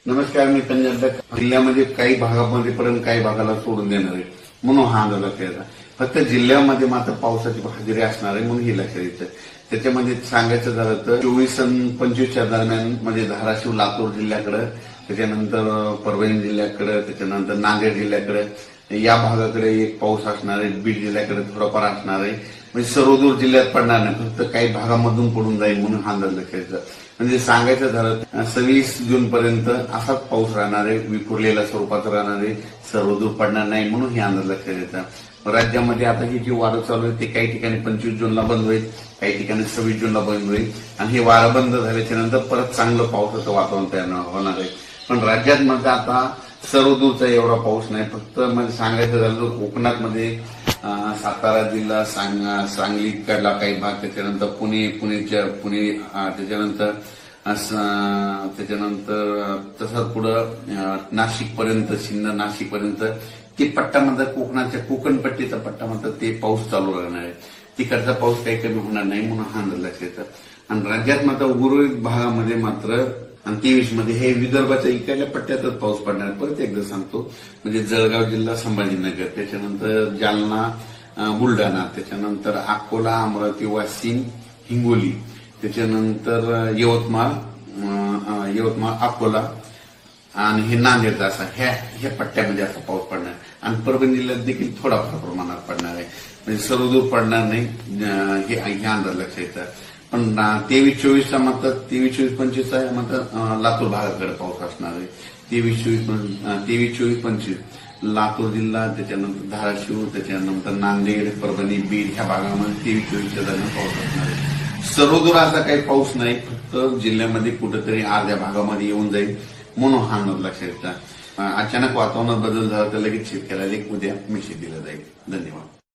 नमस्कार, मी पंजाब जिल्ह्यामध्ये काही भागामध्ये पर्यंत काही भागाला सोडून देणार आहे म्हणून हा आंदोलन केला. फक्त जिल्ह्यामध्ये मात्र पावसाची हजेरी असणार आहे म्हणून हे लक्षात येतं. त्याच्यामध्ये सांगायचं झालं तर 24 आणि 25च्या दरम्यान म्हणजे धाराशिव लातूर जिल्ह्याकडे, त्याच्यानंतर परभणी जिल्ह्याकडे, त्याच्यानंतर नांदेड जिल्ह्याकडे या भागाकडे एक पाऊस असणार आहे. बीड जिल्ह्याकडे थोडाफार असणार आहे. म्हणजे सर्वदूर जिल्ह्यात पडणार नाही, फक्त काही भागामधून पडून जाईल म्हणून हा अंदाज लक्षायचा. म्हणजे सांगायचं झालं 26 जून पर्यंत असाच पाऊस राहणार आहे, विखुरलेल्या स्वरूपाचा राहणार आहे, सर्वदूर पडणार नाही म्हणून हे अंदाज लक्षात येतात. राज्यामध्ये आता ही जी वारं चालू आहे ते काही ठिकाणी 25 जूनला बंद होईल, काही ठिकाणी 26 जूनला बंद होईल आणि हे वारं बंद झाल्याच्या नंतर परत चांगलं पावसाचं वातावरण तयार होणार आहे. पण राज्यात मध्ये आता सर्वदूरचा एवढा पाऊस नाही. फक्त म्हणजे सांगायचं झालं तर कोकणात मध्ये सातारा जिल्हा, सांगलीकडला काही भाग, त्याच्यानंतर पुणे त्याच्यानंतर तसंच पुढं नाशिक पर्यंत, सिन्नर नाशिक पर्यंत ते पट्ट्यामध्ये कोकणाच्या कोकणपट्टीचा पट्टा म्हणतात ते पाऊस चालू राहणार आहे. तिकडचा पाऊस काही कमी होणार नाही म्हणून हा अंदाज लक्षात येतं. आणि राज्यात मात्र उर्वरित भागामध्ये मात्र आणि 23 मध्ये हे विदर्भाच्या इकडल्या पट्ट्यातच पाऊस पडणार. परत एकदा सांगतो, म्हणजे जळगाव जिल्हा, संभाजीनगर, त्याच्यानंतर जालना, बुलढाणा, त्याच्यानंतर अकोला, अमरावती, वाशिम, हिंगोली, त्याच्यानंतर यवतमाळ, अकोला आणि हे नांदेडचा असा ह्या पट्ट्यामध्ये असा पाऊस पडणार. आणि परभणी जिल्ह्यात देखील थोडाफार प्रमाणात पडणार आहे. म्हणजे सर्वदूर पडणार नाही हे अंदाज लक्षात येतात. पण 23-24चा मात्र 23-24-25 आहे मात्र लातूर भागाकडे पाऊस असणार आहे. 23-24-25 लातूर जिल्हा, त्याच्यानंतर धाराशिव, त्याच्यानंतर नांदेड, परभणी, बीड ह्या भागामध्ये 23-24च्या दरम्यान पाऊस असणार आहे. सर्वदूर असा काही पाऊस नाही, फक्त जिल्ह्यामध्ये कुठेतरी अर्ध्या भागामध्ये येऊन जाईल म्हणून हा अंदाज लक्षात येतात. अचानक वातावरणात बदल झाला तर लगेच शेतकऱ्याला एक उद्या मेसेज दिला जाईल. धन्यवाद.